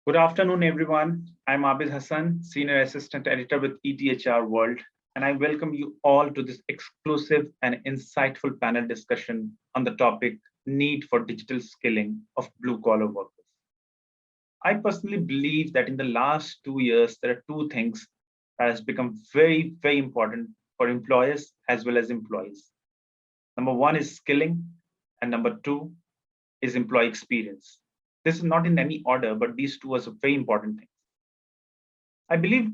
Good afternoon, everyone. I'm Abid Hassan, Senior Assistant Editor with ETHRWorld, and I welcome you all to this exclusive and insightful panel discussion on the topic Need for Digital Skilling of Blue Collar Workers. I personally believe that in the last 2 years, there are two things that has become very, very important for employers as well as employees. Number one is skilling, and number two is employee experience. This is not in any order, but these two are very important things. I believe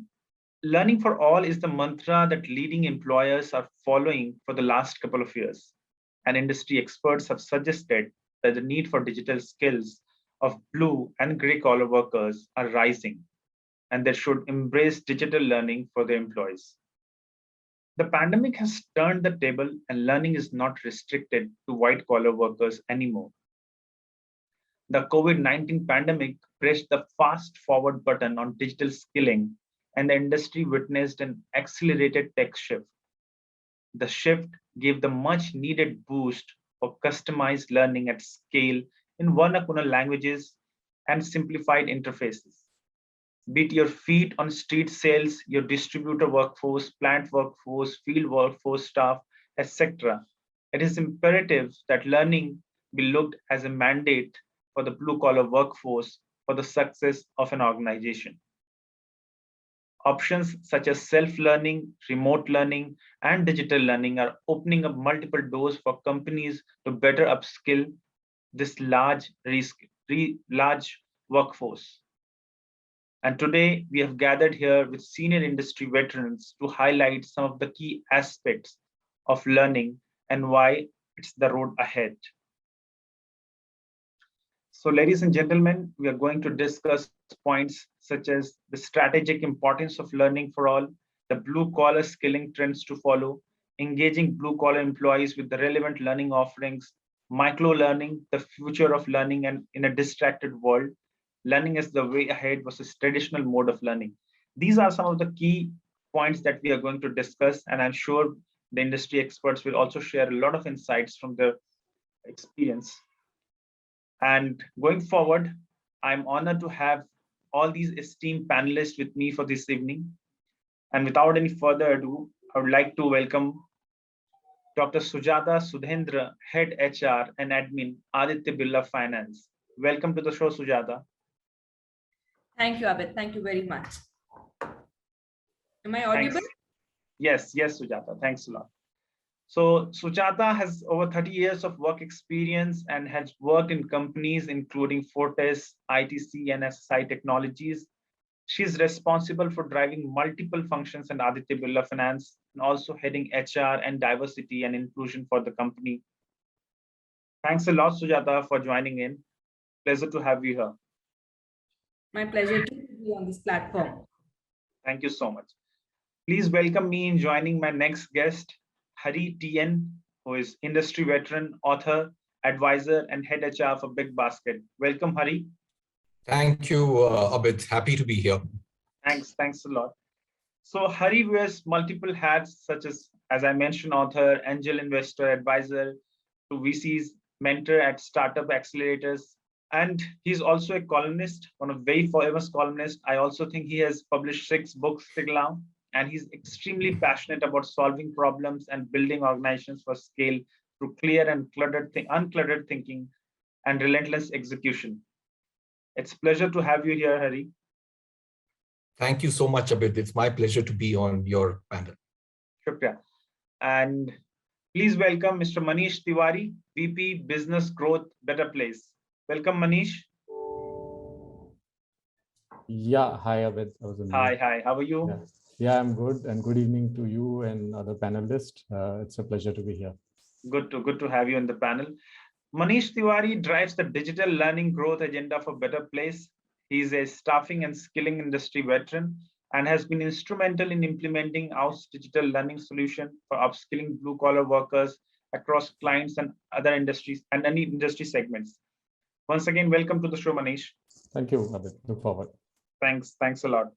learning for all is the mantra that leading employers are following for the last couple of years. And industry experts have suggested that the need for digital skills of blue and gray collar workers are rising, and they should embrace digital learning for their employees. The pandemic has turned the table, and learning is not restricted to white collar workers anymore. The COVID-19 pandemic pressed the fast forward button on digital skilling, and the industry witnessed an accelerated tech shift. The shift gave the much needed boost for customized learning at scale in vernacular languages and simplified interfaces. Be it your feet on street sales, your distributor workforce, plant workforce, field workforce staff, etc., it is imperative that learning be looked as a mandate for the blue collar workforce for the success of an organization. Options such as self-learning, remote learning, and digital learning are opening up multiple doors for companies to better upskill this large workforce. And today we have gathered here with senior industry veterans to highlight some of the key aspects of learning and why it's the road ahead. So, ladies and gentlemen, we are going to discuss points such as the strategic importance of learning for all, the blue collar skilling trends to follow, engaging blue collar employees with the relevant learning offerings, micro learning, the future of learning, and in a distracted world, learning is the way ahead versus traditional mode of learning. These are some of the key points that we are going to discuss, and I'm sure the industry experts will also share a lot of insights from their experience. And going forward, I'm honored to have all these esteemed panelists with me for this evening. And without any further ado, I would like to welcome Dr. Sujata Sudhendra, Head HR and Admin, Aditya Birla Finance. Welcome to the show, Sujata. Thank you, Abid. Thank you very much. Am I audible? Thanks. Yes, Sujata. Thanks a lot. So Sujata has over 30 years of work experience and has worked in companies including Fortis, ITC, and SSI Technologies. She's responsible for driving multiple functions in Aditya Birla Finance and also heading HR and diversity and inclusion for the company. Thanks a lot, Sujata, for joining in. Pleasure to have you here. My pleasure to be on this platform. Thank you so much. Please welcome me in joining my next guest, Hari TN, who is industry veteran, author, advisor, and head HR for Big Basket. Welcome, Hari. Thank you, Abid. Happy to be here. Thanks a lot. So Hari wears multiple hats, such as I mentioned, author, angel investor, advisor to VCs, mentor at startup accelerators, and he's also a columnist, one of very famous columnists. I also think he has published 6 books till now. And he's extremely passionate about solving problems and building organizations for scale through clear and uncluttered thinking and relentless execution. It's a pleasure to have you here, Hari. Thank you so much, Abid. It's my pleasure to be on your panel. Shukriya. And please welcome Mr. Manish Tiwari, VP Business Growth, BetterPlace. Welcome, Manish. Yeah, hi, Abid. Hi. How are you? Yeah, I'm good. And good evening to you and other panelists. It's a pleasure to be here. Good to have you on the panel. Manish Tiwari drives the digital learning growth agenda for BetterPlace. He's a staffing and skilling industry veteran and has been instrumental in implementing our digital learning solution for upskilling blue-collar workers across clients and other industries and any industry segments. Once again, welcome to the show, Manish. Thank you, Abid. Look forward. Thanks a lot.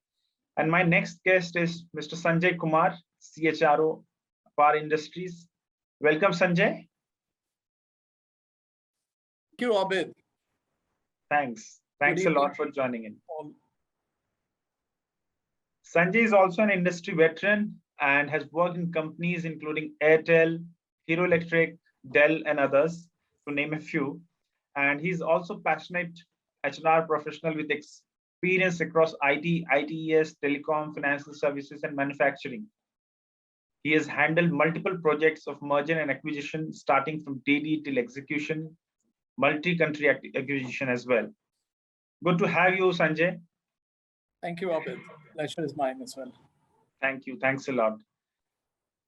And my next guest is Mr. Sanjay Kumar, CHRO of our industries. Welcome, Sanjay. Thank you, Abid. Thanks. Thanks a lot for joining in. Sanjay is also an industry veteran and has worked in companies including Airtel, Hero Electric, Dell, and others, to name a few. And he's also passionate HR professional with experience across IT, ITES, telecom, financial services, and manufacturing. He has handled multiple projects of merger and acquisition, starting from DD till execution, multi-country acquisition as well. Good to have you, Sanjay. Thank you, Abid. Pleasure is mine as well. Thank you. Thanks a lot.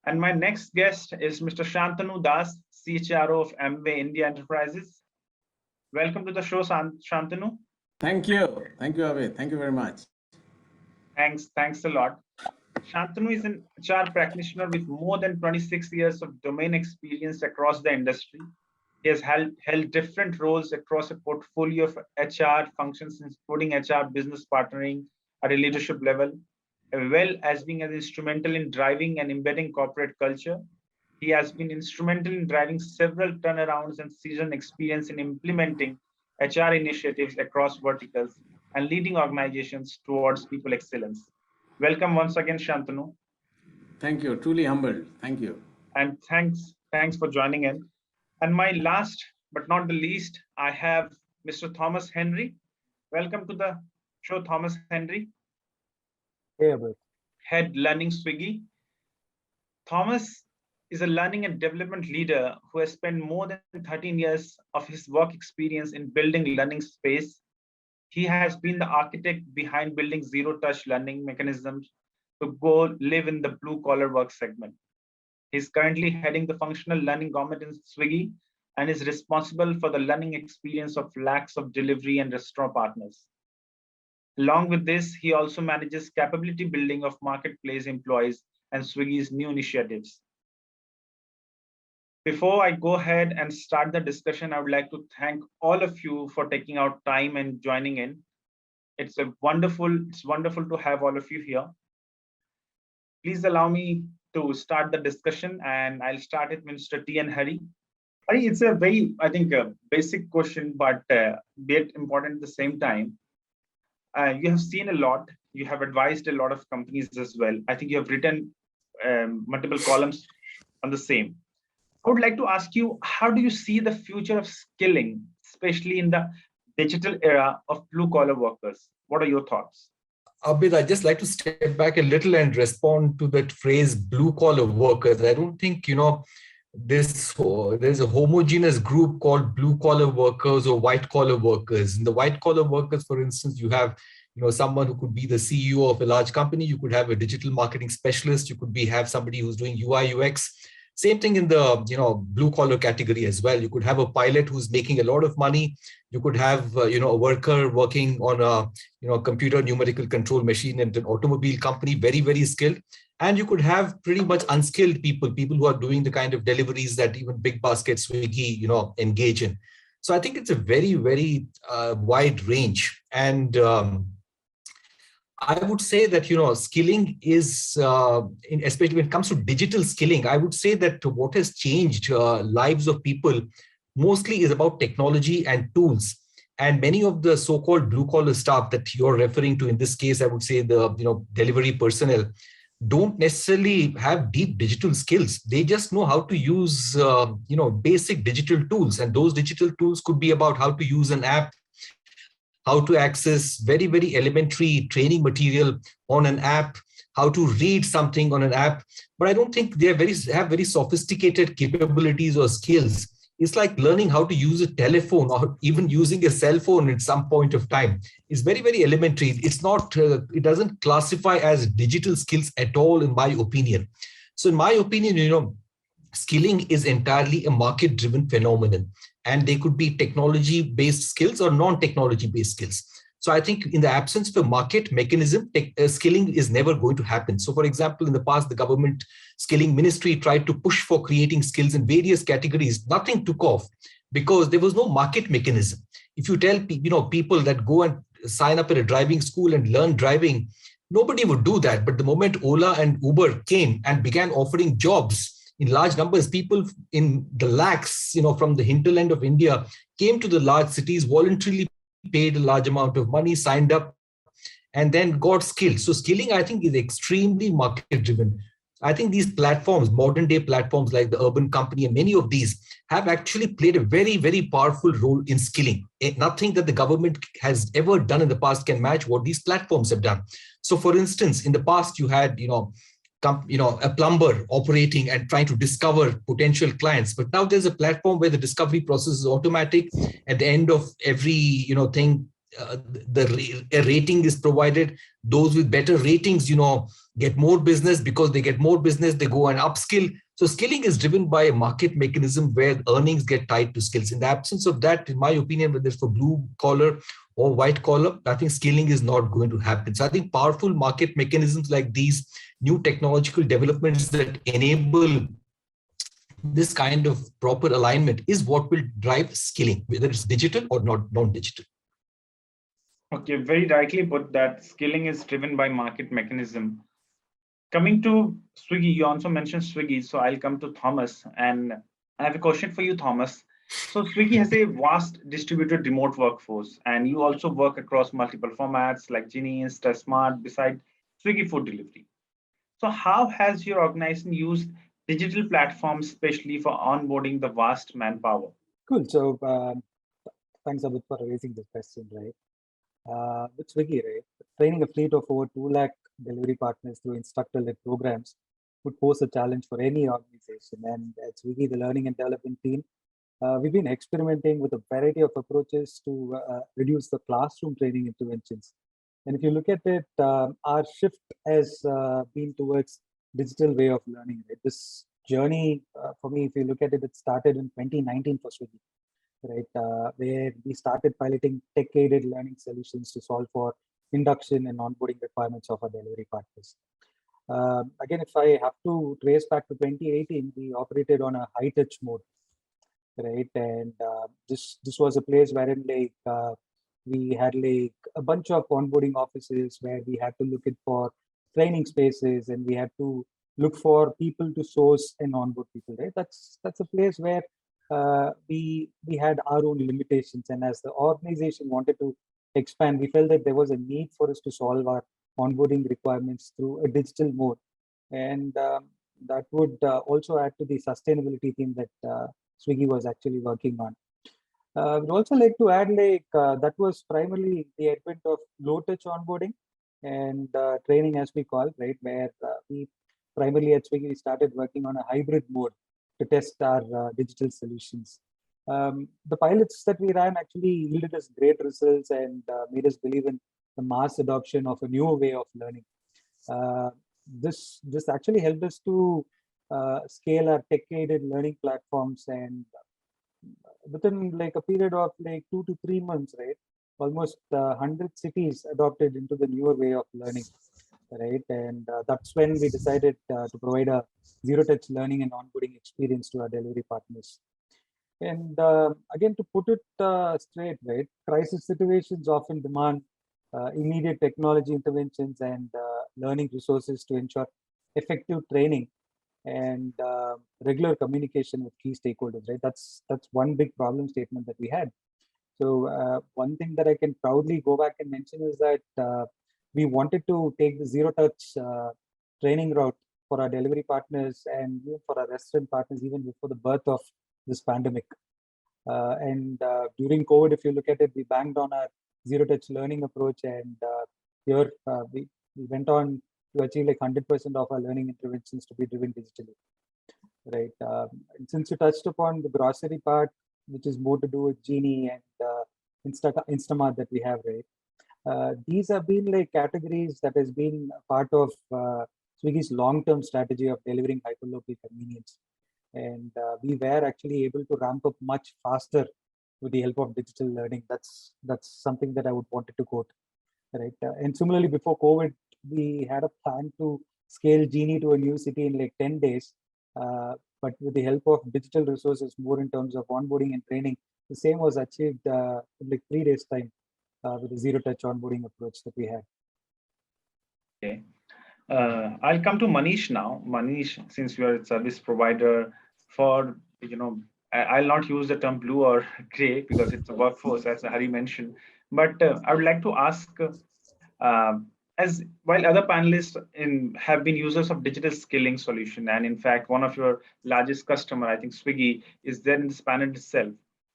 And my next guest is Mr. Shantanu Das, CHRO of Amway India Enterprises. Welcome to the show, Shantanu. Thank you. Thank you, Abid. Thank you very much. Thanks a lot. Shantanu is an HR practitioner with more than 26 years of domain experience across the industry. He has held different roles across a portfolio of HR functions, including HR business partnering at a leadership level, as well as being instrumental in driving and embedding corporate culture. He has been instrumental in driving several turnarounds and seasoned experience in implementing HR initiatives across verticals and leading organizations towards people excellence. Welcome once again, Shantanu. Thank you. Truly humbled. Thank you. And thanks for joining in. And my last but not the least, I have Mr. Thomas Henry. Welcome to the show, Thomas Henry. Hey, Abid. Head Learning Swiggy. Thomas is a learning and development leader who has spent more than 13 years of his work experience in building learning space. He has been the architect behind building zero-touch learning mechanisms to go live in the blue-collar work segment. He's currently heading the functional learning government in Swiggy and is responsible for the learning experience of lakhs of delivery and restaurant partners. Along with this, he also manages capability building of marketplace employees and Swiggy's new initiatives. Before I go ahead and start the discussion, I would like to thank all of you for taking out time and joining in. It's wonderful to have all of you here. Please allow me to start the discussion, and I'll start it with Mr. T. and Hari. Hari, it's a very, I think, a basic question, but bit important at the same time. You have seen a lot. You have advised a lot of companies as well. I think you have written multiple columns on the same. I would like to ask you, how do you see the future of skilling, especially in the digital era of blue-collar workers? What are your thoughts? Abid, I'd just like to step back a little and respond to that phrase blue-collar workers. I don't think, there's a homogeneous group called blue-collar workers or white-collar workers. In the white-collar workers, for instance, you have someone who could be the CEO of a large company. You could have a digital marketing specialist. You could have somebody who's doing UI, UX. Same thing in the blue collar category as well. You could have a pilot who's making a lot of money. You could have a worker working on a computer numerical control machine in an automobile company, very, very skilled. And you could have pretty much unskilled people who are doing the kind of deliveries that even Big Basket, Swiggy, engage in. So I think it's a very, very wide range. And I would say that, skilling is, especially when it comes to digital skilling, I would say that what has changed lives of people mostly is about technology and tools. And many of the so-called blue-collar staff that you're referring to, in this case, I would say the delivery personnel, don't necessarily have deep digital skills. They just know how to use, basic digital tools. And those digital tools could be about how to use an app, how to access very, very elementary training material on an app, how to read something on an app. But I don't think they have very sophisticated capabilities or skills. It's like learning how to use a telephone or even using a cell phone at some point of time. It's very, very elementary. It's not, it doesn't classify as digital skills at all, in my opinion. So in my opinion, skilling is entirely a market-driven phenomenon. And they could be technology-based skills or non-technology-based skills. So I think in the absence of a market mechanism, skilling is never going to happen. So for example, in the past, the government skilling ministry tried to push for creating skills in various categories. Nothing took off because there was no market mechanism. If you tell people that go and sign up at a driving school and learn driving, nobody would do that. But the moment Ola and Uber came and began offering jobs in large numbers, people in the lakhs, from the hinterland of India came to the large cities, voluntarily paid a large amount of money, signed up, and then got skilled. So skilling, I think, is extremely market driven. I think these platforms, modern day platforms like the Urban Company and many of these have actually played a very, very powerful role in skilling. Nothing that the government has ever done in the past can match what these platforms have done. So for instance, in the past, you had, a plumber operating and trying to discover potential clients. But now there's a platform where the discovery process is automatic. At the end of every, thing, a rating is provided. Those with better ratings, get more business. Because they get more business, they go and upskill. So skilling is driven by a market mechanism where earnings get tied to skills. In the absence of that, in my opinion, whether it's for blue collar or white collar, I think skilling is not going to happen. So I think powerful market mechanisms like these, new technological developments that enable this kind of proper alignment is what will drive skilling, whether it's digital or not non-digital. Okay, very rightly put that skilling is driven by market mechanism. Coming to Swiggy, you also mentioned Swiggy, so I'll come to Thomas, and I have a question for you, Thomas. So Swiggy has a vast distributed remote workforce, and you also work across multiple formats like Genie, InstaSmart, beside Swiggy food delivery. So how has your organization used digital platforms, especially for onboarding the vast manpower? Cool. So thanks, Abid, for raising this question, right? With Swiggy, right? Training a fleet of over 2 lakh delivery partners through instructor-led programs would pose a challenge for any organization. And at Swiggy, the learning and development team, we've been experimenting with a variety of approaches to reduce the classroom training interventions. And if you look at it, our shift has been towards digital way of learning. Right? This journey, for me, if you look at it, it started in 2019 for Swiggy, right? Where we started piloting tech-aided learning solutions to solve for induction and onboarding requirements of our delivery partners. Again, if I have to trace back to 2018, we operated on a high-touch mode, right? And this was a place wherein we had like a bunch of onboarding offices where we had to look at for training spaces, and we had to look for people to source and onboard people, right? That's a place where we had our own limitations, and as the organization wanted to expand, we felt that there was a need for us to solve our onboarding requirements through a digital mode, and that would also add to the sustainability theme that Swiggy was actually working on. We'd also like to add that was primarily the advent of low-touch onboarding and training, as we call, right, where we primarily at Swiggy started working on a hybrid mode to test our digital solutions. The pilots that we ran actually yielded us great results and made us believe in the mass adoption of a new way of learning. This actually helped us to scale our tech-aided learning platforms, and within like a period of like 2 to 3 months, right, almost 100 cities adopted into the newer way of learning, right? And that's when we decided to provide a zero-touch learning and onboarding experience to our delivery partners. And again, to put it straight, right, crisis situations often demand immediate technology interventions and learning resources to ensure effective training and regular communication with key stakeholders, right? That's one big problem statement that we had. So one thing that I can proudly go back and mention is that we wanted to take the zero-touch training route for our delivery partners and even for our restaurant partners even before the birth of this pandemic. And during COVID, if you look at it, we banged on our zero-touch learning approach, and here we went on to achieve like 100% of our learning interventions to be driven digitally, right? And since you touched upon the grocery part, which is more to do with Genie and Instamart that we have, right? These have been like categories that has been part of Swiggy's long-term strategy of delivering hyperlocal convenience. And we were actually able to ramp up much faster with the help of digital learning. That's something that I would wanted to quote, right? And similarly, before COVID, we had a plan to scale Genie to a new city in like 10 days. But with the help of digital resources, more in terms of onboarding and training, the same was achieved in like 3 days' time with the zero-touch onboarding approach that we had. Okay. I'll come to Manish now. Manish, since you are a service provider for, I'll not use the term blue or gray because it's a workforce, as Hari mentioned, But I would like to ask, as while other panelists have been users of digital skilling solution, and in fact, one of your largest customer, I think Swiggy, is there in this panel itself.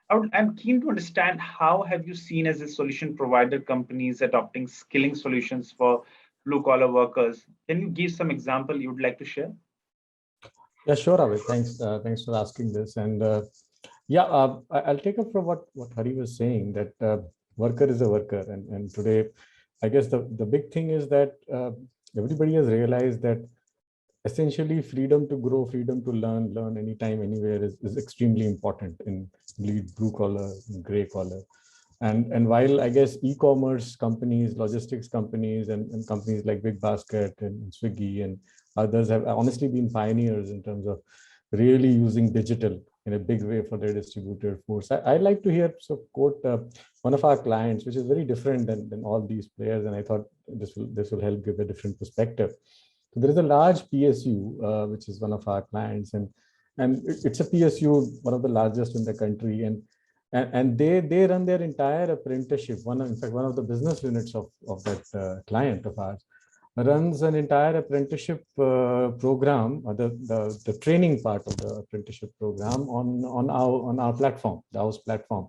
I'm keen to understand how have you seen as a solution provider companies adopting skilling solutions for blue collar workers? Can you give some example you would like to share? Yeah, sure, Avid. Thanks. Thanks for asking this. And I'll take up from what Hari was saying, that worker is a worker. And today, I guess the big thing is that everybody has realized that essentially freedom to grow, freedom to learn anytime, anywhere is extremely important in lead blue collar, gray collar. And while I guess e-commerce companies, logistics companies, and companies like Big Basket and Swiggy and others have honestly been pioneers in terms of really using digital in a big way for their distributed force. I'd like to hear quote one of our clients, which is very different than all these players, and I thought this will help give a different perspective. So there is a large PSU, which is one of our clients, and it's a PSU, one of the largest in the country, and they run their entire apprenticeship. In fact, one of the business units of that client of ours runs an entire apprenticeship program, or the training part of the apprenticeship program on our platform, the house platform.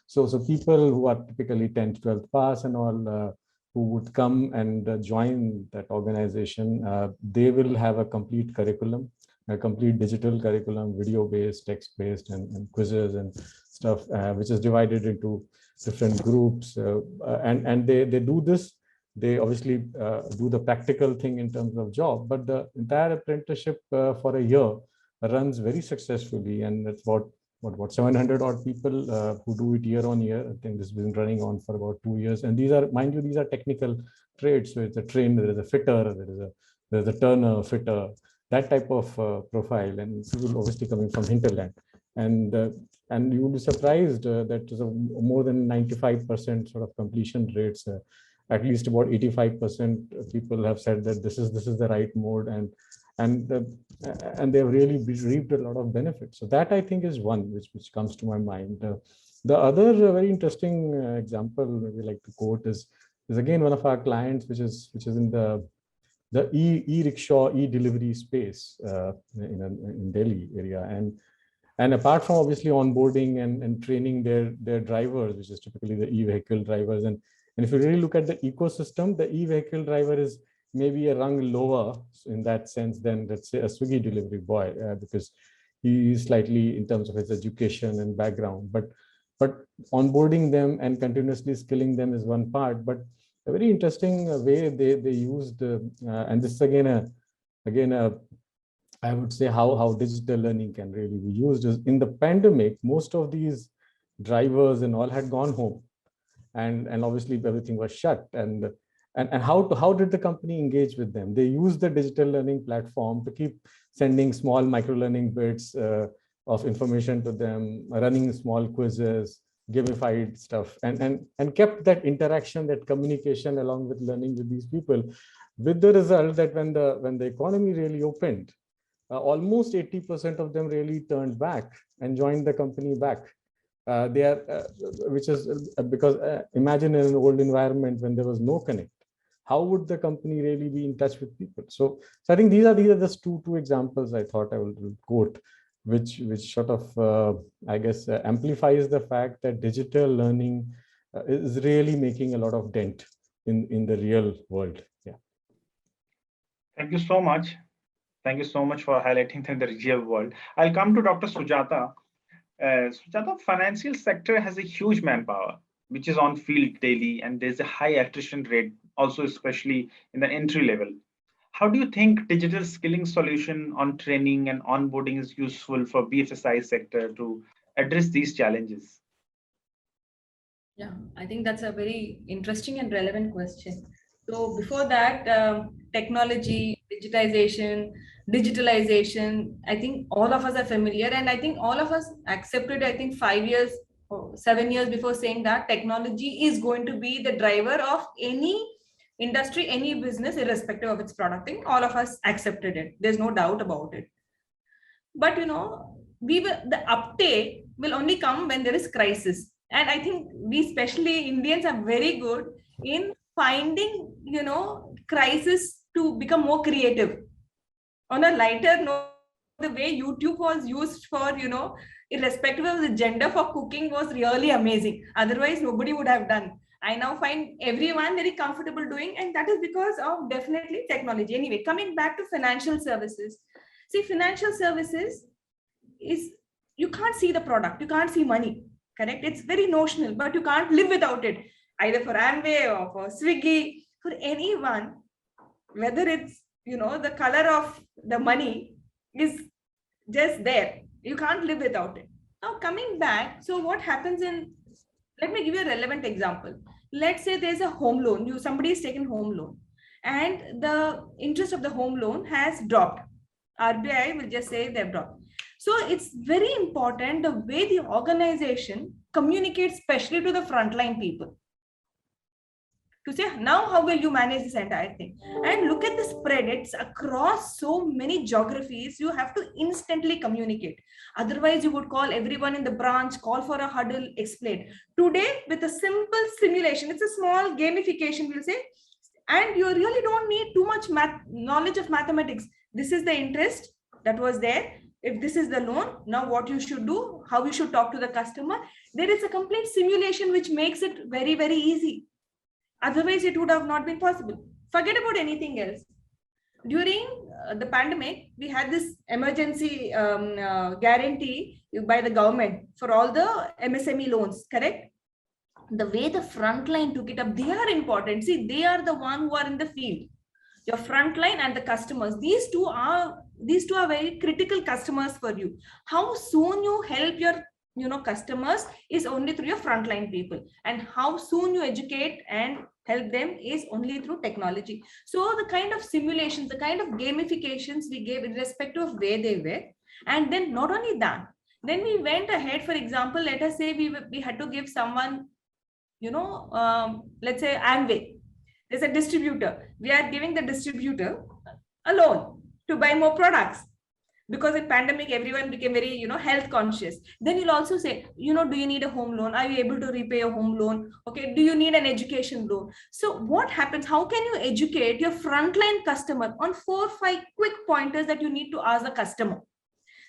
So people who are typically 10th, 12th pass and all, who would come and join that organization, they will have a complete curriculum, a complete digital curriculum, video-based, text-based, and quizzes and stuff, which is divided into different groups. And they do this. They obviously do the practical thing in terms of job, but the entire apprenticeship for a year runs very successfully, and it's what 700 odd people who do it year on year. I think this has been running on for about 2 years, and these are, mind you, these are technical trades. So it's a trainer, there is a fitter, there's a turner, fitter, that type of profile, and people obviously coming from hinterland, and you will be surprised that more than 95% sort of completion rates. At least about 85% people have said that this is the right mode, and they've really reaped a lot of benefits. So that, I think, is one which comes to my mind. The other very interesting example we like to quote is again one of our clients, which is in the e-rickshaw, e-delivery space in Delhi area, and apart from obviously onboarding and training their drivers, which is typically the e-vehicle drivers, and if you really look at the ecosystem, the e-vehicle driver is maybe a rung lower in that sense than, let's say, a Swiggy delivery boy, because he is slightly in terms of his education and background. But onboarding them and continuously skilling them is one part. But a very interesting way they used, and this is again I would say how digital learning can really be used is, in the pandemic, most of these drivers and all had gone home. And obviously everything was shut, and how did the company engage with them? They used the digital learning platform to keep sending small micro learning bits of information to them, running small quizzes, gamified stuff, and kept that interaction, that communication along with learning with these people, with the result that when the economy really opened, almost 80% of them really turned back and joined the company back. Which is because imagine in an old environment when there was no connect, how would the company really be in touch with people? So I think these are just two examples I thought I will quote, which sort of I guess amplifies the fact that digital learning is really making a lot of dent in the real world. Yeah. Thank you so much. Thank you so much for highlighting the real world. I'll come to Dr. Sujata. Sujata, financial sector has a huge manpower, which is on field daily, and there's a high attrition rate, also especially in the entry level. How do you think digital skilling solution on training and onboarding is useful for BFSI sector to address these challenges? Yeah, I think that's a very interesting and relevant question. So before that, technology, digitalization, I think all of us are familiar, and I think all of us accepted, I think 5 years or 7 years before, saying that technology is going to be the driver of any industry, any business, irrespective of its product. I think all of us accepted it. There's no doubt about it. But the uptake will only come when there is crisis. And I think we, especially Indians, are very good in finding, crisis to become more creative. On a lighter note, the way YouTube was used for, irrespective of the gender, for cooking was really amazing. Otherwise, nobody would have done. I now find everyone very comfortable doing, and that is because of definitely technology. Anyway, coming back to financial services. See, financial services is, you can't see the product, you can't see money, correct? It's very notional, but you can't live without it, either for Amway or for Swiggy, for anyone, whether it's, the color of the money is just there. You can't live without it. Now, coming back, so what happens in, let me give you a relevant example. Let's say there's a home loan, somebody is taken home loan, and the interest of the home loan has dropped. RBI will just say they've dropped. So it's very important the way the organization communicates, especially to the frontline people, to say, now how will you manage this entire thing? And look at the spread, it's across so many geographies. You have to instantly communicate. Otherwise, you would call everyone in the branch, call for a huddle, explain. Today, with a simple simulation, it's a small gamification, we'll say, and you really don't need too much knowledge of mathematics. This is the interest that was there. If this is the loan, now what you should do, how you should talk to the customer. There is a complete simulation which makes it very, very easy. Otherwise, it would have not been possible. Forget about anything else. During the pandemic, we had this emergency guarantee by the government for all the MSME loans, correct? The way the frontline took it up, they are important. See, they are the one who are in the field. Your frontline and the customers, these two are very critical customers for you. How soon you help your customers is only through your frontline people, and how soon you educate and help them is only through technology. So the kind of simulations, the kind of gamifications we gave irrespective of where they were, and then not only that, then we went ahead. For example, let us say we had to give someone, let's say Amway. There's a distributor. We are giving the distributor a loan to buy more products, because in pandemic, everyone became very, health conscious. Then you'll also say, do you need a home loan? Are you able to repay a home loan? Okay. Do you need an education loan? So what happens? How can you educate your frontline customer on 4 or 5 quick pointers that you need to ask the customer?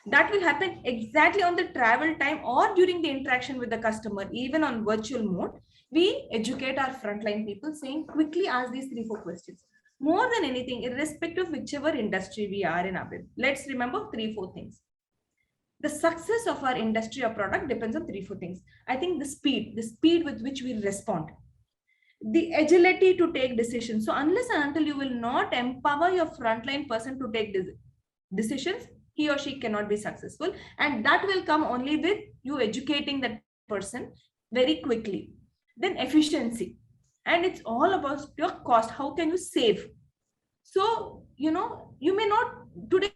That will happen exactly on the travel time or during the interaction with the customer, even on virtual mode. We educate our frontline people saying, quickly ask these 3-4 questions. More than anything, irrespective of whichever industry we are in, Abid, let's remember 3-4 things. The success of our industry or product depends on 3-4 things. I think the speed with which we respond, the agility to take decisions. So unless and until you will not empower your frontline person to take decisions, he or she cannot be successful. And that will come only with you educating that person very quickly. Then efficiency. And it's all about your cost. How can you save? So, you may not, today,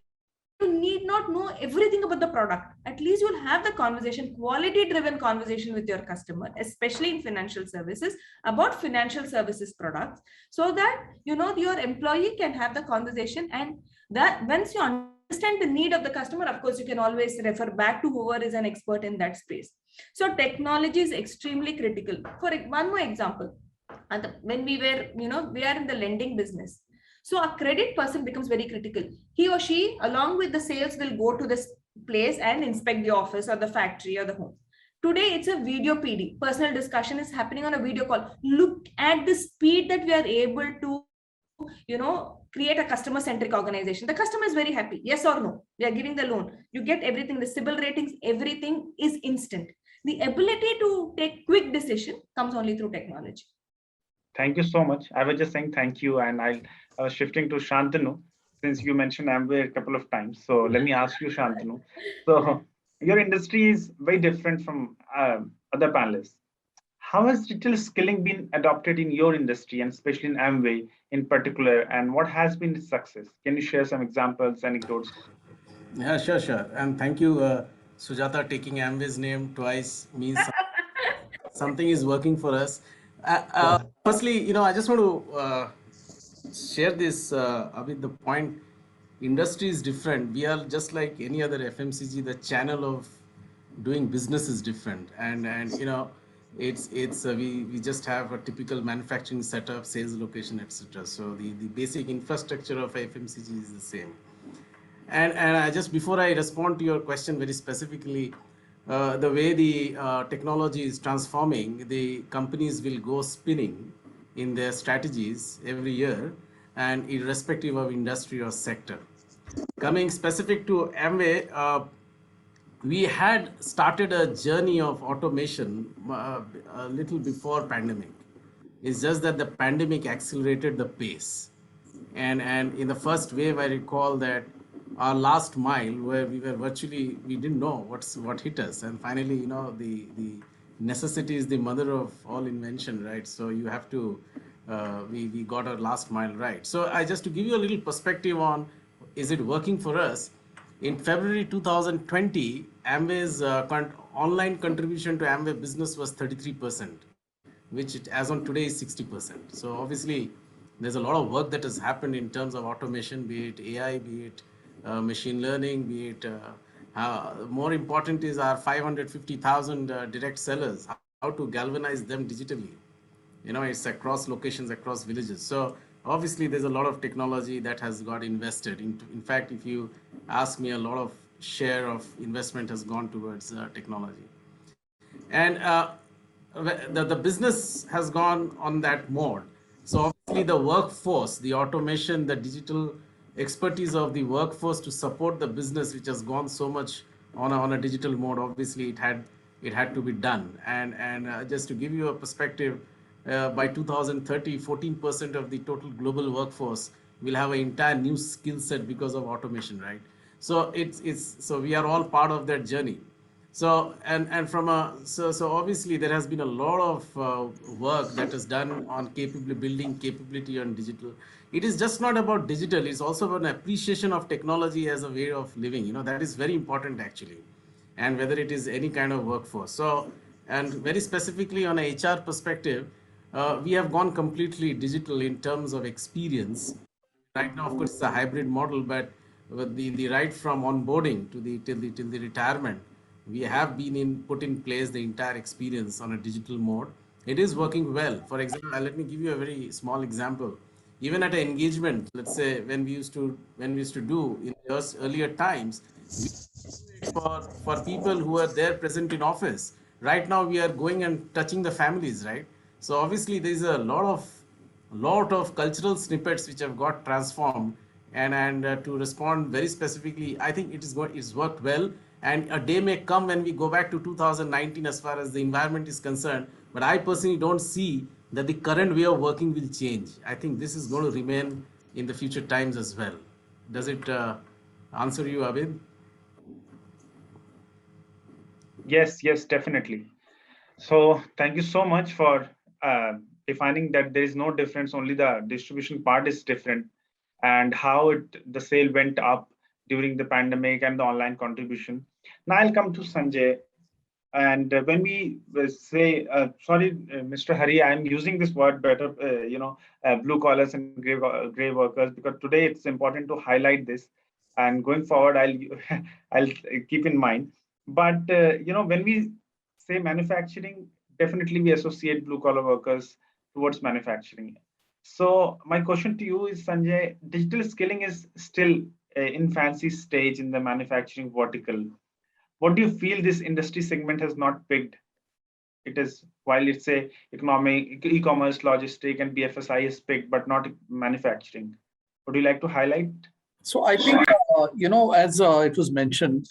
you need not know everything about the product. At least you'll have the conversation, quality-driven conversation with your customer, especially in financial services, about financial services products, so that, your employee can have the conversation. And that once you understand the need of the customer, of course, you can always refer back to whoever is an expert in that space. So technology is extremely critical. For one more example, when we were, we are in the lending business. So a credit person becomes very critical. He or she, along with the sales, will go to this place and inspect the office or the factory or the home. Today, it's a video PD. Personal discussion is happening on a video call. Look at the speed that we are able to, create a customer-centric organization. The customer is very happy. Yes or no? We are giving the loan. You get everything, the CIBIL ratings, everything is instant. The ability to take quick decision comes only through technology. Thank you so much. I was just saying thank you, and I was shifting to Shantanu, since you mentioned Amway a couple of times. So let me ask you, Shantanu. So your industry is very different from other panelists. How has digital skilling been adopted in your industry, and especially in Amway in particular, and what has been the success? Can you share some examples, anecdotes? Yeah, sure. And thank you, Sujata. Taking Amway's name twice means something is working for us. Firstly, I just want to share this with the point. Industry is different. We are just like any other FMCG. The channel of doing business is different, and we just have a typical manufacturing setup, sales location, etc. So the basic infrastructure of FMCG is the same. And I just, before I respond to your question very specifically, the way the technology is transforming, the companies will go spinning in their strategies every year, and irrespective of industry or sector. Coming specific to Amway, we had started a journey of automation a little before pandemic. It's just that the pandemic accelerated the pace. And in the first wave, I recall that our last mile, where we were virtually, we didn't know what hit us. And finally, the necessity is the mother of all invention, right? So you have to, we got our last mile right. So I just to give you a little perspective on, is it working for us? In February 2020, Amway's online contribution to Amway business was 33%, which as on today is 60%. So obviously, there's a lot of work that has happened in terms of automation, be it AI, be it machine learning, be it more important is our 550,000 direct sellers, how to galvanize them digitally. It's across locations, across villages. So obviously there's a lot of technology that has got invested into. In fact, if you ask me, a lot of share of investment has gone towards technology. And the business has gone on that mode. So obviously the workforce, the automation, the digital expertise of the workforce to support the business, which has gone so much on a digital mode, obviously it had to be done. And just to give you a perspective, by 2030, 14% of the total global workforce will have an entire new skill set because of automation, right? So so we are all part of that journey. So so obviously there has been a lot of work that is done on building capability on digital. It is just not about digital; it's also about an appreciation of technology as a way of living. That is very important actually, and whether it is any kind of workforce. So, and very specifically on a HR perspective, we have gone completely digital in terms of experience. Right now, of course, it's a hybrid model, but with the right from onboarding to till the retirement, we have put in place the entire experience on a digital mode. It is working well. For example, let me give you a very small example. Even at an engagement, let's say when we used to do in earlier times, for people who are there present in office. Right now we are going and touching the families, right? So obviously there is a lot of cultural snippets which have got transformed. And to respond very specifically, I think it's worked well. And a day may come when we go back to 2019 as far as the environment is concerned, but I personally don't see that the current way of working will change. I think this is going to remain in the future times as well. Does it answer you, Abid? Yes, definitely. So thank you so much for defining that there is no difference, only the distribution part is different, and how the sale went up during the pandemic and the online contribution. Now I'll come to Sanjay. And when we say, sorry, Mr. Hari, I'm using this word better, blue collars and gray workers, because today it's important to highlight this. And going forward, I'll keep in mind. But when we say manufacturing, definitely we associate blue collar workers towards manufacturing. So my question to you is, Sanjay, digital skilling is still in fancy stage in the manufacturing vertical. What do you feel this industry segment has not picked? It is, while it's a economic, e-commerce, logistic, and BFSI is picked, but not manufacturing. Would you like to highlight? So I think, as it was mentioned,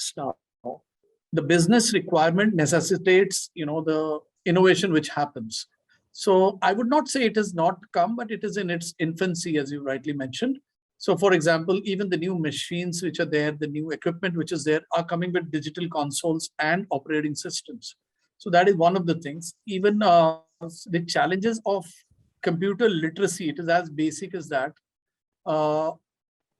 the business requirement necessitates, the innovation which happens. So I would not say it has not come, but it is in its infancy, as you rightly mentioned. So for example, even the new machines which are there, the new equipment which is there are coming with digital consoles and operating systems. So that is one of the things. Even the challenges of computer literacy, it is as basic as that.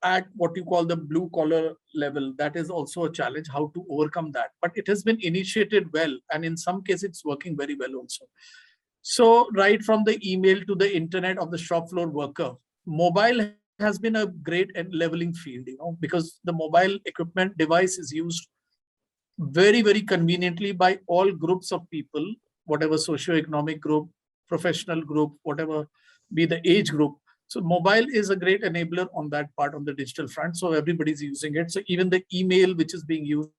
At what you call the blue collar level, that is also a challenge, how to overcome that. But it has been initiated well, and in some cases it's working very well also. So right from the email to the internet of the shop floor worker, mobile has been a great leveling field, because the mobile equipment device is used very, very conveniently by all groups of people whatever socioeconomic group, professional group, whatever be the age group. So mobile is a great enabler on that part on the digital front. So everybody's using it. So even the email which is being used,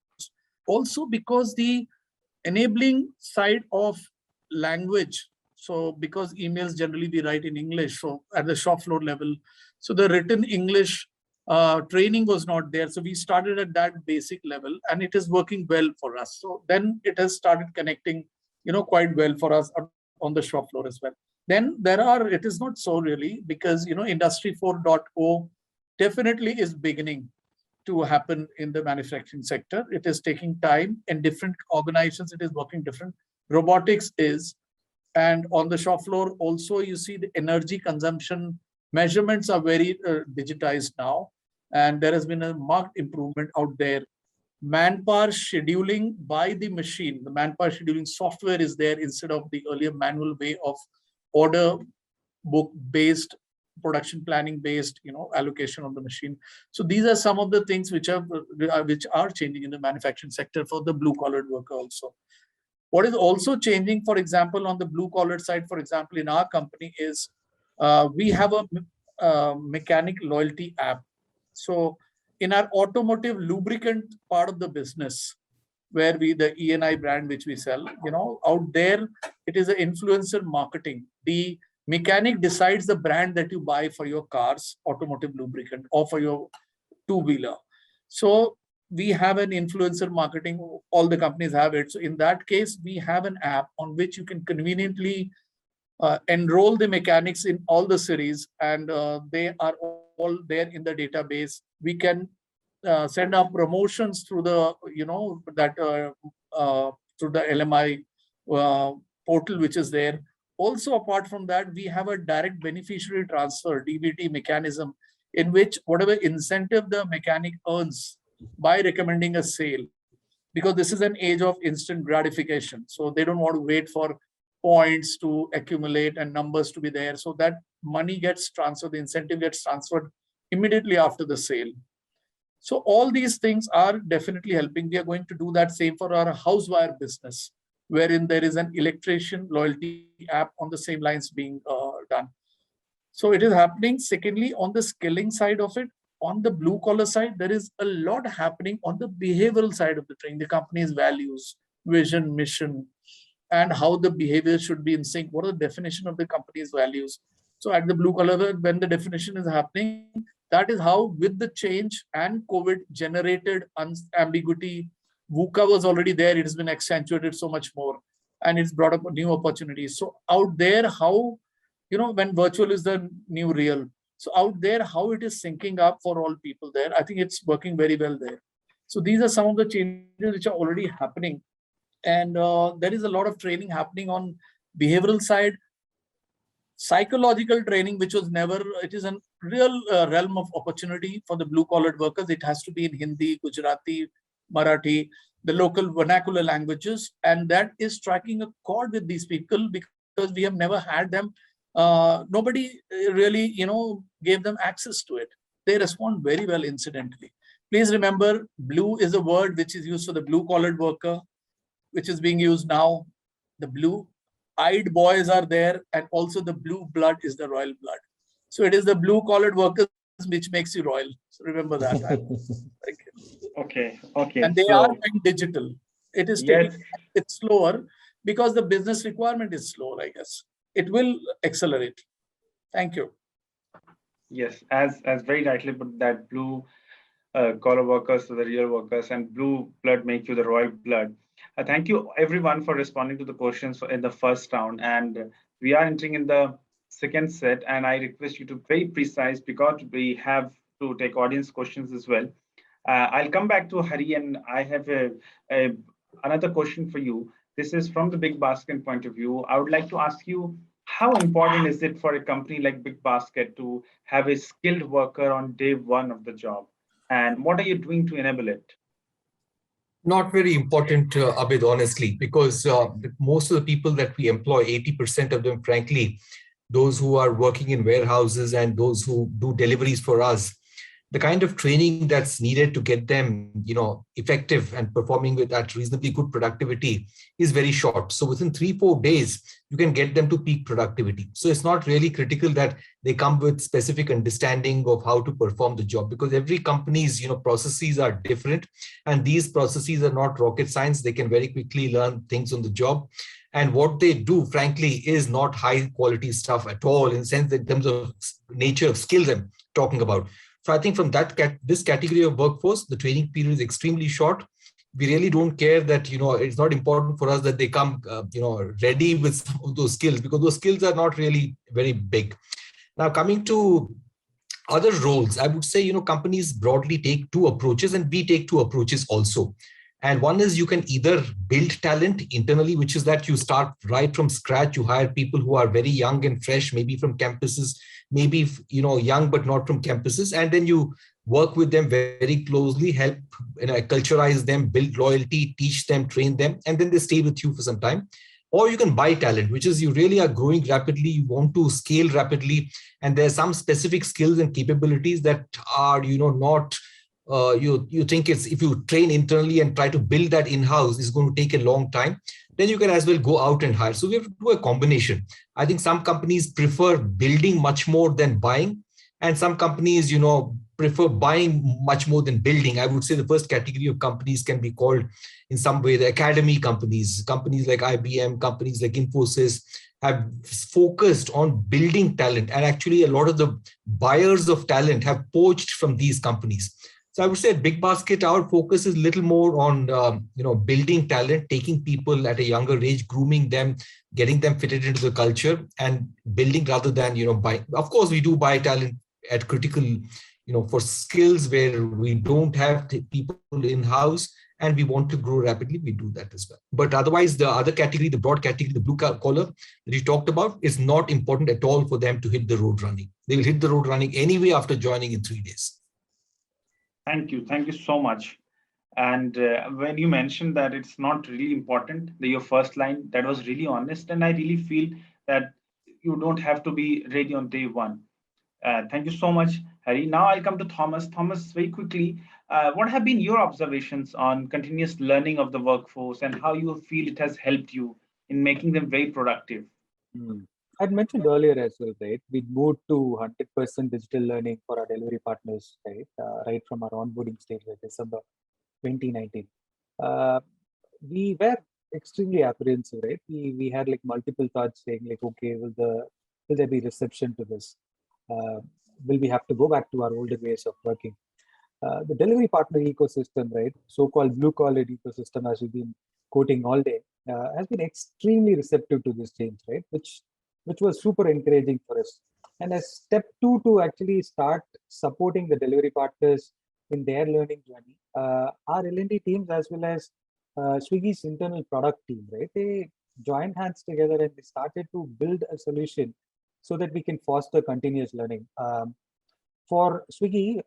also because the enabling side of language. So because emails generally we write in English, so at the shop floor level, so the written English training was not there. So we started at that basic level and it is working well for us. So then it has started connecting, quite well for us on the shop floor as well. Then it is not so really, because, Industry 4.0 definitely is beginning to happen in the manufacturing sector. It is taking time and different organizations, it is working different. Robotics is, and on the shop floor also, you see the energy consumption measurements are very digitized now. And there has been a marked improvement out there. Manpower scheduling by the machine, the manpower scheduling software is there instead of the earlier manual way of order book based, production planning based, allocation of the machine. So these are some of the things which are changing in the manufacturing sector for the blue collared worker also. What is also changing, for example, on the blue collar side, for example, in our company is we have a mechanic loyalty app. So in our automotive lubricant part of the business, where the ENI brand which we sell, out there, it is an influencer marketing. The mechanic decides the brand that you buy for your car's automotive lubricant or for your two-wheeler. So we have an influencer marketing, all the companies have it. So in that case, we have an app on which you can conveniently enroll the mechanics in all the cities, and they are all there in the database. We can send out promotions through the, through the LMI portal, which is there. Also, apart from that, we have a direct beneficiary transfer, DBT mechanism, in which whatever incentive the mechanic earns by recommending a sale, because this is an age of instant gratification. So they don't want to wait for points to accumulate and numbers to be there. So that money gets transferred, the incentive gets transferred immediately after the sale. So all these things are definitely helping. We are going to do that same for our house wire business, wherein there is an electrician loyalty app on the same lines being done. So it is happening. Secondly, on the skilling side of it, on the blue collar side, there is a lot happening on the behavioral side of the training, the company's values, vision, mission, and how the behavior should be in sync. What are the definition of the company's values? So at the blue collar, when the definition is happening, that is how, with the change and COVID generated ambiguity, VUCA was already there. It has been accentuated so much more, and it's brought up new opportunities. So out there, how, when virtual is the new real. So out there, how it is syncing up for all people there. I think it's working very well there. So these are some of the changes which are already happening. And there is a lot of training happening on behavioral side, psychological training, which was never, it is a real realm of opportunity for the blue collared workers. It has to be in Hindi, Gujarati, Marathi, the local vernacular languages. And that is striking a chord with these people because we have never had them. Nobody really, gave them access to it. They respond very well incidentally. Please remember, blue is a word which is used for the blue collared worker, which is being used now. The blue-eyed boys are there, and also the blue blood is the royal blood. So it is the blue collared workers which makes you royal. So remember that. Thank you. Okay. And they are going digital. It is taking it slower because the business requirement is slower, I guess. It will accelerate. Thank you. Yes, as very rightly put, that blue collar workers to the real workers, and blue blood make you the royal blood. Thank you everyone for responding to the questions in the first round, and we are entering in the second set, and I request you to be very precise because we have to take audience questions as well. I'll come back to Hari, and I have another question for you. This is from the Big Basket point of view. I would like to ask you, how important is it for a company like Big Basket to have a skilled worker on day one of the job? And what are you doing to enable it? Not very important, Abid, honestly, because most of the people that we employ, 80% of them, frankly, those who are working in warehouses and those who do deliveries for us, the kind of training that's needed to get them, effective and performing with at reasonably good productivity is very short. So within 3-4 days, you can get them to peak productivity. So it's not really critical that they come with specific understanding of how to perform the job, because every company's, processes are different, and these processes are not rocket science. They can very quickly learn things on the job. And what they do, frankly, is not high quality stuff at all, in the sense that in terms of nature of skills I'm talking about. So I think from this category of workforce, the training period is extremely short. We really don't care that, it's not important for us that they come, ready with some of those skills, because those skills are not really very big. Now, coming to other roles, I would say, companies broadly take two approaches, and we take two approaches also. And one is, you can either build talent internally, which is that you start right from scratch. You hire people who are very young and fresh, maybe from campuses, maybe, young, but not from campuses. And then you work with them very closely, help, culturize them, build loyalty, teach them, train them, and then they stay with you for some time. Or you can buy talent, which is you really are growing rapidly, you want to scale rapidly, and there's some specific skills and capabilities that are, not, you think it's, if you train internally and try to build that in-house, is going to take a long time, then you can as well go out and hire. So we have to do a combination. I think some companies prefer building much more than buying, and some companies, prefer buying much more than building. I would say the first category of companies can be called in some way the academy companies. Companies like IBM, companies like Infosys have focused on building talent, and actually a lot of the buyers of talent have poached from these companies. So I would say at Big Basket, our focus is a little more on, building talent, taking people at a younger age, grooming them, getting them fitted into the culture, and building rather than, buying. Of course, we do buy talent at critical, for skills where we don't have people in-house and we want to grow rapidly, we do that as well. But otherwise, the other category, the broad category, the blue collar that you talked about, is not important at all for them to hit the road running. They will hit the road running anyway after joining in 3 days. Thank you. Thank you so much. And when you mentioned that it's not really important, your first line, that was really honest. And I really feel that you don't have to be ready on day one. Thank you so much, Harry. Now I'll come to Thomas. Thomas, very quickly, what have been your observations on continuous learning of the workforce, and how you feel it has helped you in making them very productive? I'd mentioned earlier as well, right? We moved to 100% digital learning for our delivery partners, right? Right from our onboarding stage in December 2019. We were extremely apprehensive, right? We had like multiple thoughts saying like, okay, will there be reception to this? Will we have to go back to our older ways of working? The delivery partner ecosystem, right? So-called blue-collar ecosystem, as we've been quoting all day, has been extremely receptive to this change, right? Which was super encouraging for us. And as step 2 to actually start supporting the delivery partners in their learning journey, our L&D teams as well as Swiggy's internal product team, right? They joined hands together and they started to build a solution so that we can foster continuous learning. For Swiggy,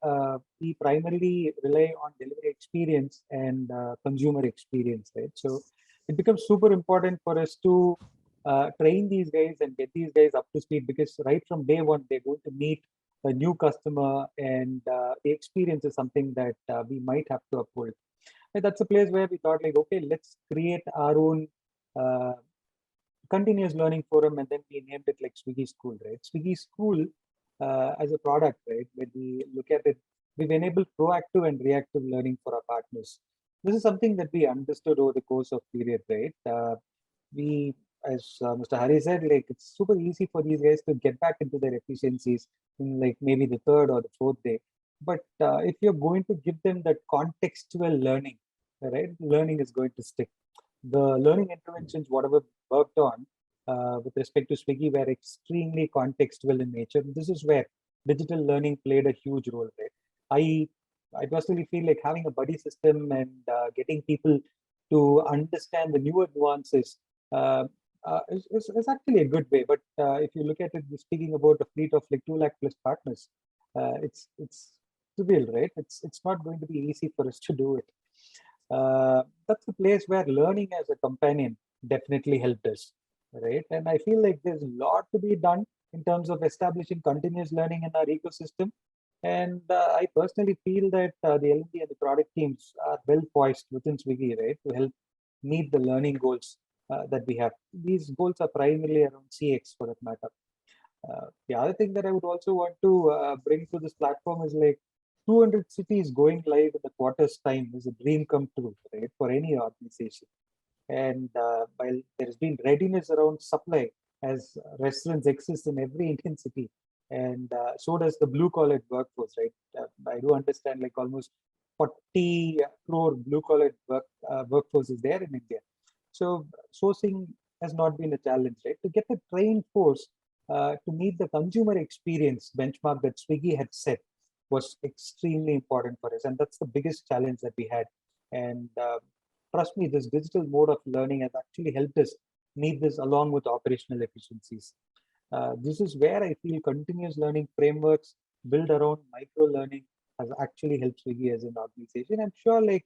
we primarily rely on delivery experience and consumer experience, right? So it becomes super important for us to train these guys and get these guys up to speed, because right from day one, they're going to meet a new customer, and the experience is something that we might have to uphold. And that's a place where we thought like, okay, let's create our own continuous learning forum, and then we named it like Swiggy School, right? Swiggy School as a product, right? When we look at it, we've enabled proactive and reactive learning for our partners. This is something that we understood over the course of period, right? We, as Mr. Hari said, like it's super easy for these guys to get back into their efficiencies in like maybe the 3rd or the 4th day. But if you're going to give them that contextual learning, right? Learning is going to stick. The learning interventions, whatever worked on with respect to Swiggy, were extremely contextual in nature. This is where digital learning played a huge role, right? I personally feel like having a buddy system and getting people to understand the newer nuances is actually a good way. But if you look at it, speaking about a fleet of like 2 lakh plus partners, it's trivial, right? It's not going to be easy for us to do it. That's a place where learning as a companion definitely helped us, right? And I feel like there's a lot to be done in terms of establishing continuous learning in our ecosystem. And I personally feel that the L&D and the product teams are well poised within Swiggy, right, to help meet the learning goals that we have. These goals are primarily around CX for that matter. The other thing that I would also want to bring to this platform is like 200 cities going live in the quarter's time is a dream come true, right, for any organization. And while there has been readiness around supply, as restaurants exist in every Indian city, and so does the blue collar workforce, right? I do understand like almost 40 crore blue collar workforce is there in India. So sourcing has not been a challenge, right? To get the trained force to meet the consumer experience benchmark that Swiggy had set was extremely important for us, and that's the biggest challenge that we had. And trust me, this digital mode of learning has actually helped us meet this along with operational efficiencies. This is where I feel continuous learning frameworks built around micro learning has actually helped Swiggy as an organization. I'm sure like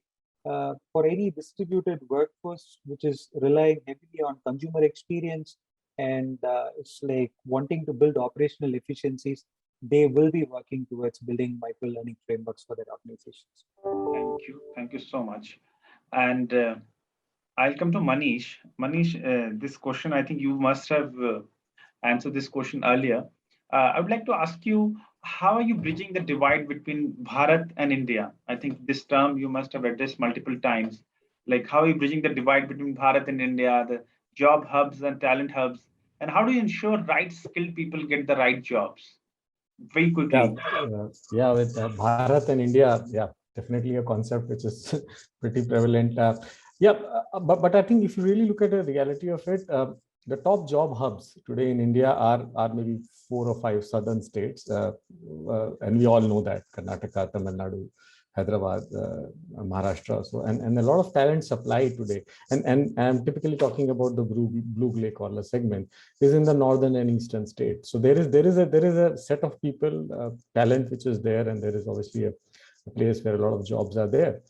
for any distributed workforce, which is relying heavily on consumer experience and it's like wanting to build operational efficiencies, they will be working towards building micro learning frameworks for their organizations. Thank you so much. And I'll come to Manish. Manish, this question, I think you must have answered this question earlier. I would like to ask you, how are you bridging the divide between Bharat and India? I think this term you must have addressed multiple times. Like, how are you bridging the divide between Bharat and India, the job hubs and talent hubs? And how do you ensure right skilled people get the right jobs? Very quickly. Yeah, with Bharat and India, yeah, definitely a concept which is pretty prevalent. But I think if you really look at the reality of it, the top job hubs today in India are maybe 4 or 5 southern states, and we all know that Karnataka, Tamil Nadu, Hyderabad, Maharashtra. So and a lot of talent supply today, and I'm typically talking about the blue gray collar segment is in the northern and eastern states. So there is a set of people, talent which is there, and there is obviously a place where a lot of jobs are there.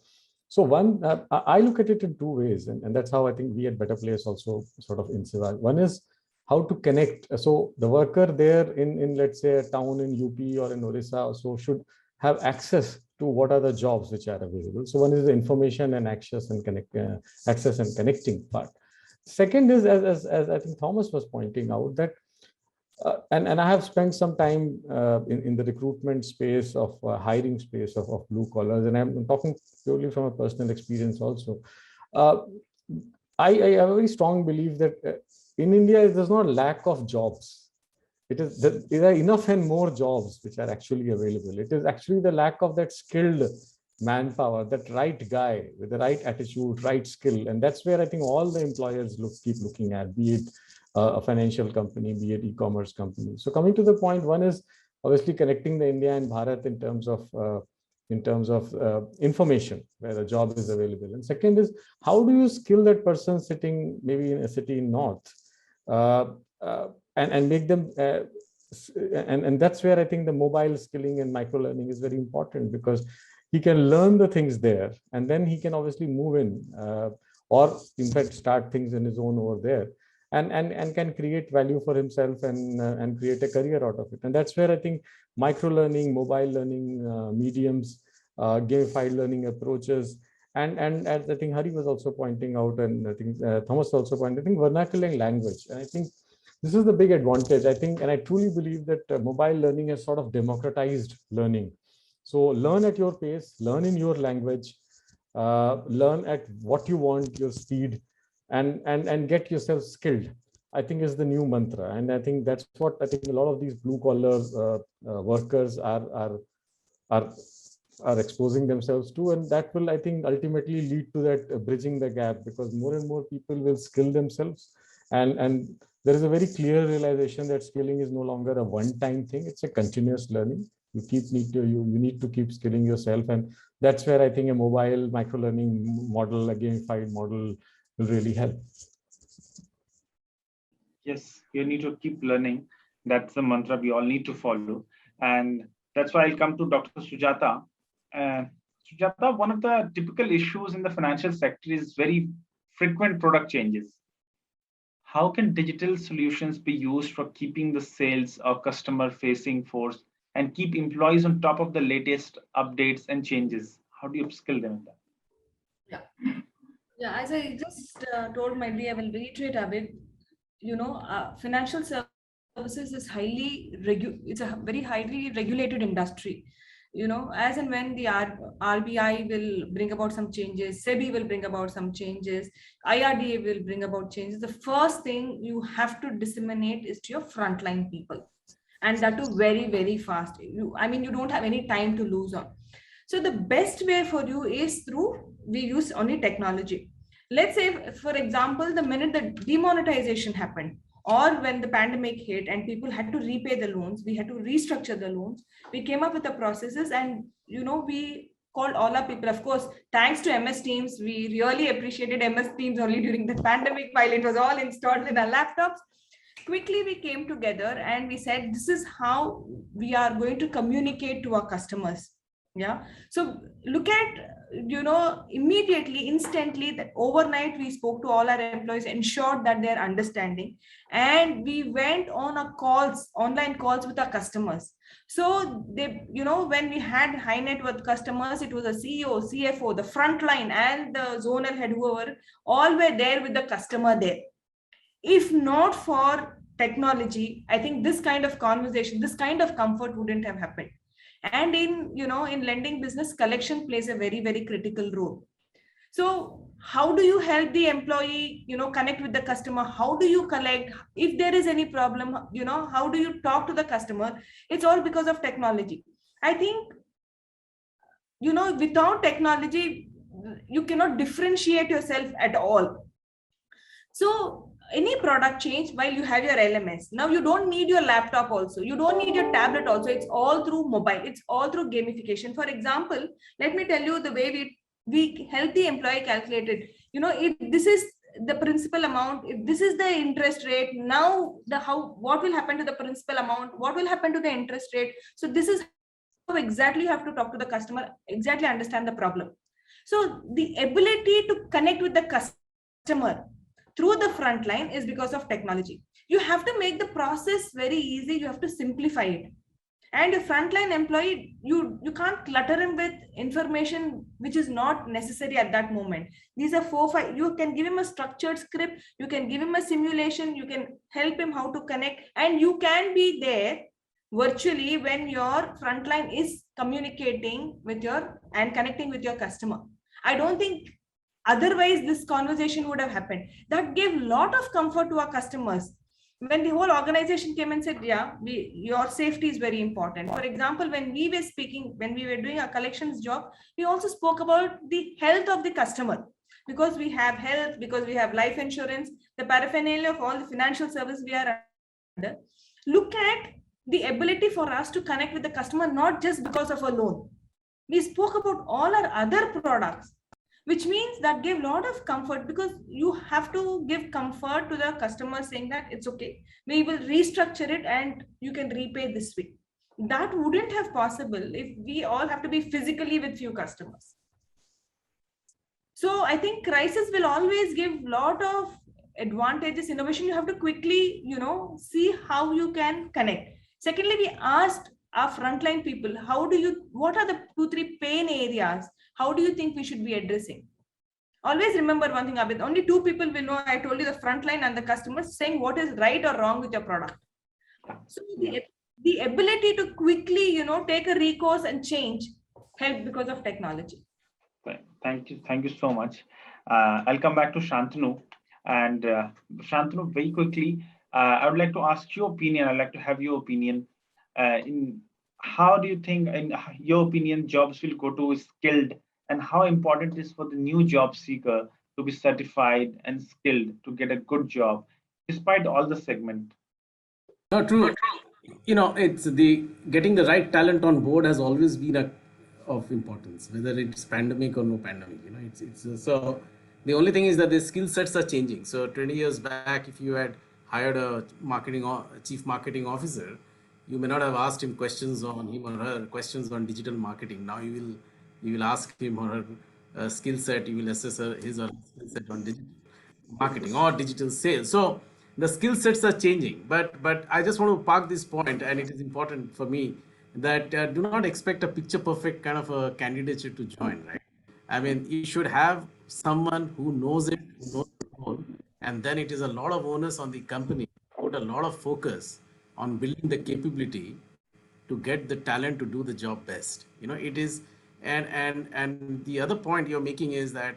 So one, I look at it in 2 ways, and that's how I think we at BetterPlace also sort of incentivize. One is how to connect. So the worker there in let's say a town in UP or in Orissa also should have access to what are the jobs which are available. So one is the information and access and access and connecting part. Second is, as I think Thomas was pointing out, that and I have spent some time in the recruitment space of hiring space of blue collars, and I'm talking purely from a personal experience also. I have a very strong belief that in India there's not a lack of jobs. There are enough and more jobs which are actually available. It is actually the lack of that skilled manpower, that right guy with the right attitude, right skill, and that's where I think all the employers keep looking at, be it a financial company, be it e-commerce company. So coming to the point, one is obviously connecting the India and Bharat in terms of information where the job is available, and second is how do you skill that person sitting maybe in a city in north, and make them. And that's where I think the mobile skilling and micro learning is very important, because he can learn the things there, and then he can obviously move in, or in fact start things in his own over there, and can create value for himself and create a career out of it. And that's where I think micro learning, mobile learning mediums, gamified learning approaches, and as I think Hari was also pointing out, and I think Thomas also pointed, I think vernacular language. And I think this is the big advantage, I think, and I truly believe that mobile learning has sort of democratized learning. So learn at your pace, learn in your language, learn at what you want, your speed, and get yourself skilled, I think is the new mantra. And I think that's what I think a lot of these blue collar workers are exposing themselves to, and that will, I think, ultimately lead to that bridging the gap, because more and more people will skill themselves, and there is a very clear realization that skilling is no longer a one-time thing, it's a continuous learning. You need to keep skilling yourself, and that's where I think a mobile micro learning model, a gamified model, will really help. Yes, you need to keep learning. That's the mantra we all need to follow. And that's why I'll come to Dr. Sujata. Sujata, one of the typical issues in the financial sector is very frequent product changes. How can digital solutions be used for keeping the sales or customer facing force and keep employees on top of the latest updates and changes? How do you upskill them in that? Yeah, as I just told my dear, I will reiterate Abid. Financial services is it's a very highly regulated industry. As and when the RBI will bring about some changes, SEBI will bring about some changes, IRDA will bring about changes, the first thing you have to disseminate is to your frontline people. And that too very, very fast. You don't have any time to lose on. So the best way for you is we use only technology. Let's say, for example, the minute the demonetization happened, or when the pandemic hit and people had to repay the loans, we had to restructure the loans. We came up with the processes, and we called all our people. Of course, thanks to MS Teams, we really appreciated MS Teams only during the pandemic while it was all installed in our laptops. Quickly, we came together and we said, this is how we are going to communicate to our customers. Yeah. So look at, immediately, instantly, that overnight we spoke to all our employees, ensured that they're understanding. And we went on online calls with our customers. So when we had high net worth customers, it was a CEO, CFO, the frontline and the zonal head, whoever, all were there with the customer there. If not for technology, I think this kind of conversation, this kind of comfort wouldn't have happened. And in lending business, collection plays a very, very critical role. So how do you help the employee, connect with the customer? How do you collect? If there is any problem, how do you talk to the customer? It's all because of technology. I think, without technology, you cannot differentiate yourself at all. So any product change while you have your LMS. Now you don't need your laptop also. You don't need your tablet also. It's all through mobile. It's all through gamification. For example, let me tell you the way we help the employee calculate it. If this is the principal amount, if this is the interest rate, now what will happen to the principal amount? What will happen to the interest rate? So this is how exactly you have to talk to the customer, exactly understand the problem. So the ability to connect with the customer through the front line is because of technology. You have to make the process very easy. You have to simplify it. And a frontline employee, you can't clutter him with information which is not necessary at that moment. These are 4-5. You can give him a structured script. You can give him a simulation. You can help him how to connect. And you can be there virtually when your frontline is communicating with and connecting with your customer. I don't think otherwise this conversation would have happened. That gave a lot of comfort to our customers. When the whole organization came and said, your safety is very important. For example, when we were doing a collections job, we also spoke about the health of the customer, because we have health, because we have life insurance, the paraphernalia of all the financial service we are under. Look at the ability for us to connect with the customer, not just because of a loan. We spoke about all our other products, which means that gave a lot of comfort, because you have to give comfort to the customer saying that it's okay, we will restructure it and you can repay this week. That wouldn't have possible if we all have to be physically with few customers. So I think crisis will always give a lot of advantages. Innovation, you have to quickly, see how you can connect. Secondly, we asked our frontline people, what are the 2-3 pain areas? How do you think we should be addressing? Always remember one thing, Abid, only 2 people will know. I told you, the frontline and the customers, saying what is right or wrong with your product. So the ability to quickly, take a recourse and change help because of technology. Thank you so much. I'll come back to Shantanu. And Shantanu, very quickly, I would like to ask your opinion. I'd like to have your opinion. In how do you think, in your opinion, jobs will go to skilled, and how important it is for the new job seeker to be certified and skilled to get a good job, despite all the segment? No, true. It's getting the right talent on board has always been of importance, whether it's pandemic or no pandemic. So the only thing is that the skill sets are changing. So 20 years back, if you had hired a chief marketing officer, you may not have asked him questions on digital marketing. Now you will ask him or her skill set. You will assess his or her skill set on digital marketing or digital sales. So the skill sets are changing. But I just want to park this point, and it is important for me that do not expect a picture perfect kind of a candidature to join, right? I mean, you should have someone who knows it, who knows the role, and then it is a lot of onus on the company, put a lot of focus on building the capability to get the talent to do the job best. You know, it is, and the other point you're making is that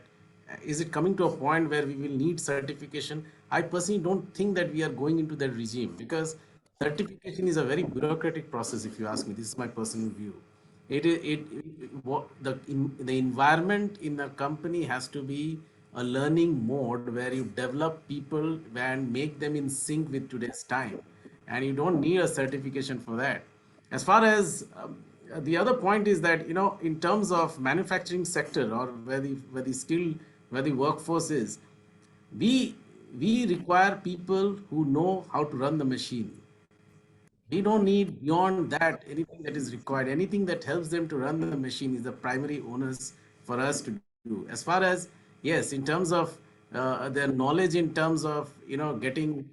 is it coming to a point where we will need certification? I personally don't think that we are going into that regime, because certification is a very bureaucratic process. If you ask me, this is my personal view. The environment in a company has to be a learning mode where you develop people and make them in sync with today's time, and you don't need a certification for that. As far as the other point is that, you know, in terms of manufacturing sector, or where the workforce is, we we require people who know how to run the machine. We don't need beyond that anything that is required. Anything that helps them to run the machine is the primary onus for us to do. As far as, yes, in terms of their knowledge, in terms of, you know, getting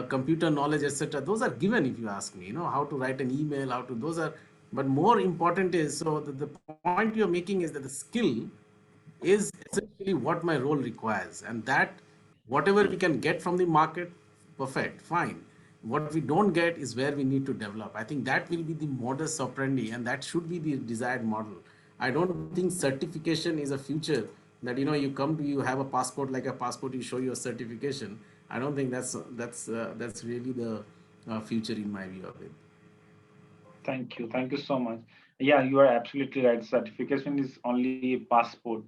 computer knowledge, etc., those are given. If you ask me, you know, how to write an email, how to, those are, but more important is, so the point you're making is that the skill is essentially what my role requires, and that whatever we can get from the market, perfect, fine. What we don't get is where we need to develop. I think that will be the modus operandi, and that should be the desired model. I don't think certification is a future, that, you know, you come to, you have a passport, like a passport, you show your certification. I don't think that's really the future in my view of it. Thank you. Thank you so much. Yeah, you are absolutely right. Certification is only a passport.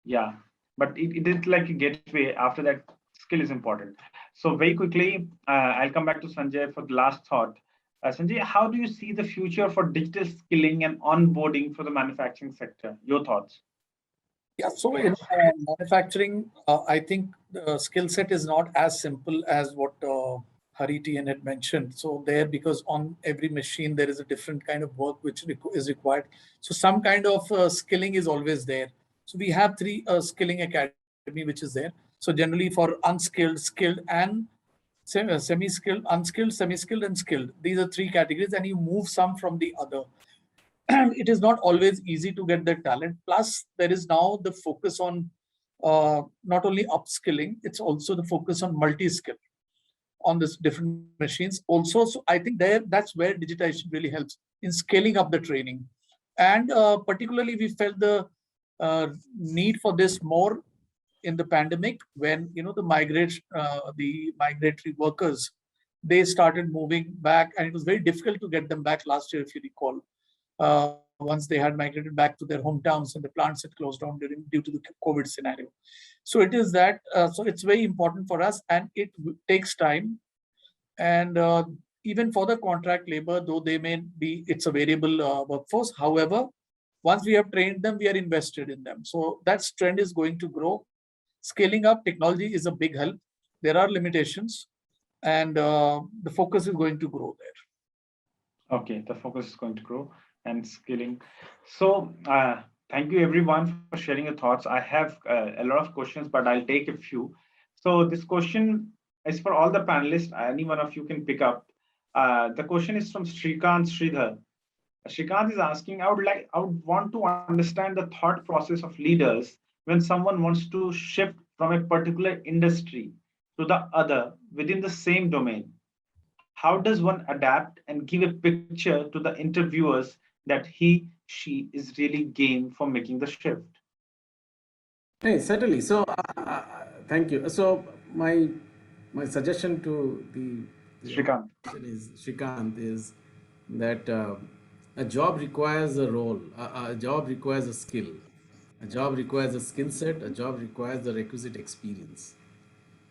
Yeah, but it is like a gateway. After that, skill is important. So very quickly, I'll come back to Sanjay for the last thought. Sanjay, how do you see the future for digital skilling and onboarding for the manufacturing sector? Your thoughts? Yeah, so in manufacturing, I think the skill set is not as simple as what Hari TN had mentioned. So there, because on every machine there is a different kind of work which is required. So some kind of skilling is always there. So we have three skilling academy which is there. So generally for unskilled, skilled, and semi-skilled, unskilled, semi-skilled, and skilled. These are three categories, and you move some from the other. And it is not always easy to get that talent. Plus, there is now the focus on not only upskilling, it's also the focus on multi-skill on this different machines. Also, so I think there, that's where digitization really helps in scaling up the training. And particularly, we felt the need for this more in the pandemic, when, you know, the migratory workers, they started moving back, and it was very difficult to get them back last year, if you recall. Once they had migrated back to their hometowns and the plants had closed down due to the COVID scenario. So it is that, so it's very important for us, and it takes time. And even for the contract labor, though they may be, it's a variable workforce. However, once we have trained them, we are invested in them. So that trend is going to grow. Scaling up technology is a big help. There are limitations, and the focus is going to grow there. Okay, the focus is going to grow and scaling. So, thank you everyone for sharing your thoughts. I have a lot of questions, but I'll take a few. So, this question is for all the panelists. Any one of you can pick up. The question is from Shrikant Sridhar. Shrikant is asking, I would want to understand the thought process of leaders when someone wants to shift from a particular industry to the other within the same domain. How does one adapt and give a picture to the interviewers that she is really game for making the shift? Hey, certainly. So, thank you. So, my suggestion to the Shrikant. Shrikant is that a job requires a role, a job requires a skill, a job requires a skill set, a job requires the requisite experience.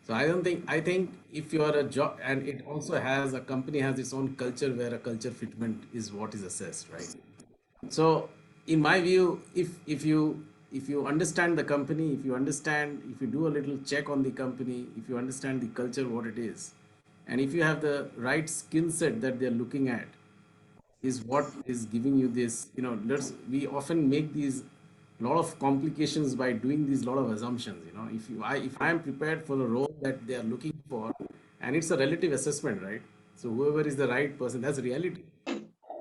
So I think if you are a job, and it also has, a company has its own culture where a culture fitment is what is assessed, right? So in my view, if you understand the company, if you do a little check on the company, if you understand the culture, what it is, and if you have the right skill set that they're looking at, is what is giving you this, you know, we often make these lot of complications by doing these lot of assumptions. You know, if I am prepared for the role that they are looking for, and it's a relative assessment, right? So whoever is the right person, that's reality.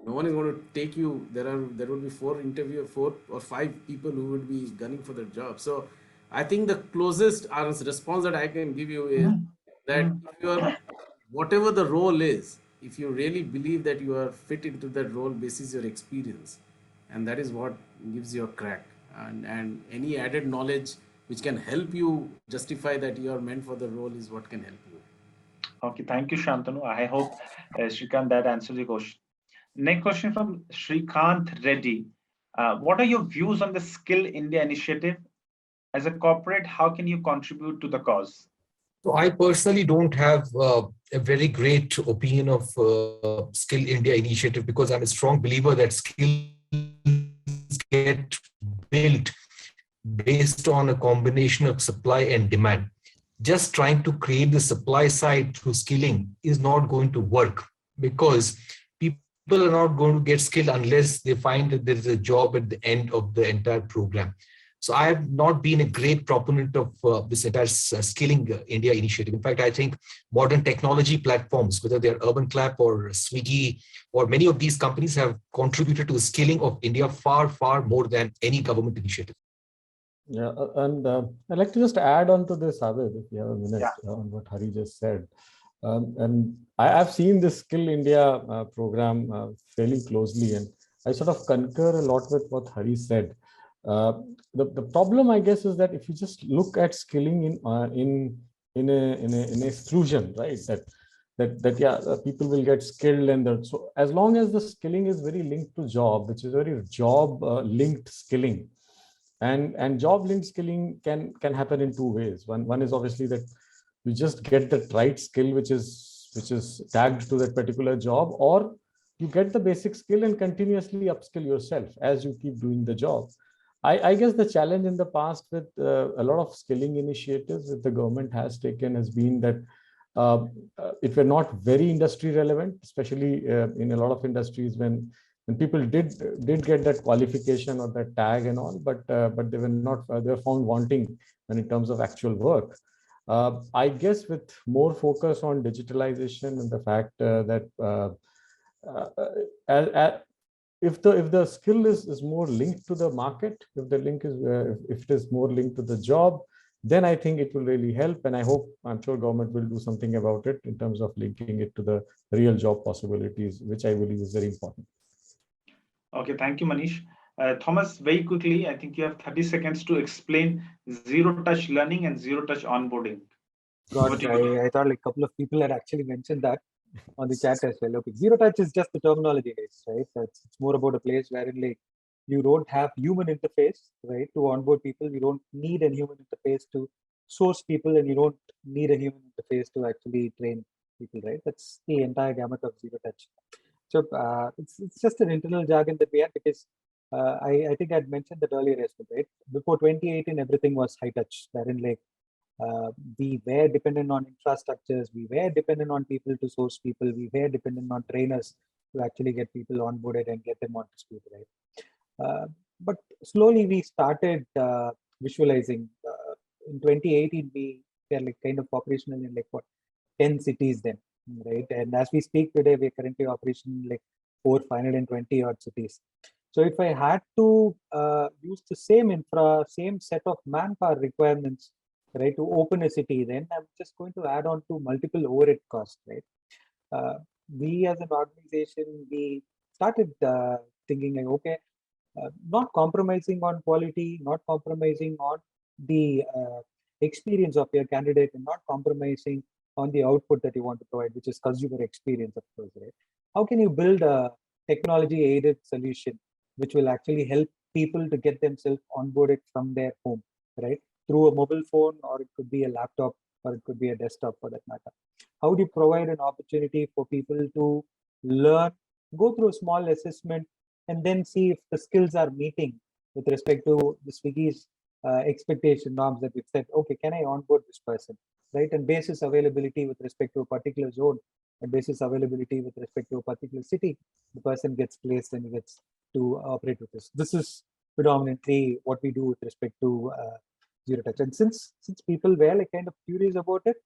No one is going to take you. There will be 4 or 5 people who would be gunning for the job. So I think the closest response that I can give you is that if you are, whatever the role is, if you really believe that you are fit into that role basis your experience, and that is what gives you a crack, and any added knowledge which can help you justify that you are meant for the role is what can help you. Okay, thank you, Shantanu. I hope, Shrikant, that answers your question. Next question from Shrikant Reddy. What are your views on the Skill India initiative? As a corporate, how can you contribute to the cause? So I personally don't have a very great opinion of Skill India initiative because I'm a strong believer that skills get built based on a combination of supply and demand. Just trying to create the supply side through skilling is not going to work because people are not going to get skilled unless they find that there is a job at the end of the entire program. So I have not been a great proponent of this entire Skilling India initiative. In fact, I think modern technology platforms, whether they're Urban Clap or Swiggy, or many of these companies have contributed to the skilling of India far, far more than any government initiative. Yeah, and I'd like to just add on to this, Abid, if you have a minute, on what Hari just said. And I've seen this Skill India program fairly closely, and I sort of concur a lot with what Hari said. The problem, I guess, is that if you just look at skilling in a exclusion, right? People will get skilled, and so as long as the skilling is very linked to job, which is very job linked skilling. And job linked skilling can happen in two ways. One is obviously that you just get the right skill which is tagged to that particular job, or you get the basic skill and continuously upskill yourself as you keep doing the job. I guess the challenge in the past with a lot of skilling initiatives that the government has taken has been that it were not very industry relevant, especially in a lot of industries when people did get that qualification or that tag and all, but they were not they were found wanting when in terms of actual work. I guess with more focus on digitalization and the fact that if the skill is more linked to the market, if the link is if it is more linked to the job, then I think it will really help. And I'm sure government will do something about it in terms of linking it to the real job possibilities, which I believe is very important. Okay, thank you, Manish. Thomas, very quickly, I think you have 30 seconds to explain zero-touch learning and zero-touch onboarding. I thought like a couple of people had actually mentioned that on the chat as well. Okay, zero touch is just the terminology, right? It's more about a place wherein like you don't have human interface, right, to onboard people. You don't need a human interface to source people, and you don't need a human interface to actually train people, right? That's the entire gamut of zero touch. So it's just an internal jargon that we have because I think I'd mentioned that earlier as well, right? Before 2018, everything was high touch, wherein like we were dependent on infrastructures, we were dependent on people to source people, we were dependent on trainers to actually get people onboarded and get them onto speed, right? But slowly we started visualizing. In 2018, we were like kind of operational in like what 10 cities then, right? And as we speak today, we're currently operational in like 520 odd cities. So if I had to use the same set of manpower requirements, right, to open a city, then I'm just going to add on to multiple overhead costs, right? We as an organization, we started thinking like, okay, not compromising on quality, not compromising on the experience of your candidate, and not compromising on the output that you want to provide, which is consumer experience, of course, right? How can you build a technology-aided solution which will actually help people to get themselves onboarded from their home, right? Through a mobile phone, or it could be a laptop, or it could be a desktop for that matter. How do you provide an opportunity for people to learn, go through a small assessment, and then see if the skills are meeting with respect to the Swiggy's expectation norms that we've said, okay, can I onboard this person, right? And basis availability with respect to a particular zone, and basis availability with respect to a particular city, the person gets placed and gets to operate with this. This is predominantly what we do with respect to zero touch. And since people were like kind of curious about it,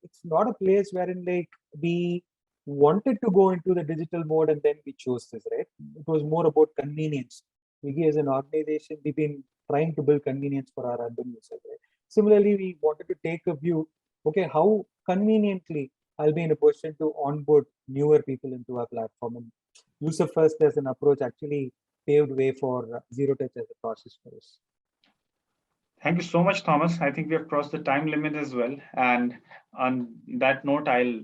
it's not a place wherein like we wanted to go into the digital mode and then we chose this, right? It was more about convenience. Wiki as an organization, we've been trying to build convenience for our urban users, right? Similarly, we wanted to take a view, okay, how conveniently I'll be in a position to onboard newer people into our platform. And user first as an approach actually paved way for zero touch as a process for us. Thank you so much, Thomas. I think we have crossed the time limit as well. And on that note, I'll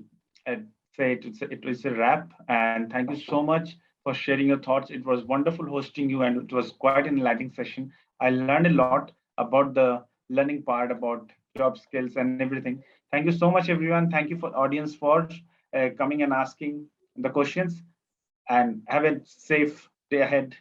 say it was a wrap. And thank you so much for sharing your thoughts. It was wonderful hosting you, and it was quite an enlightening session. I learned a lot about the learning part, about job skills and everything. Thank you so much, everyone. Thank you for audience for coming and asking the questions. And have a safe day ahead.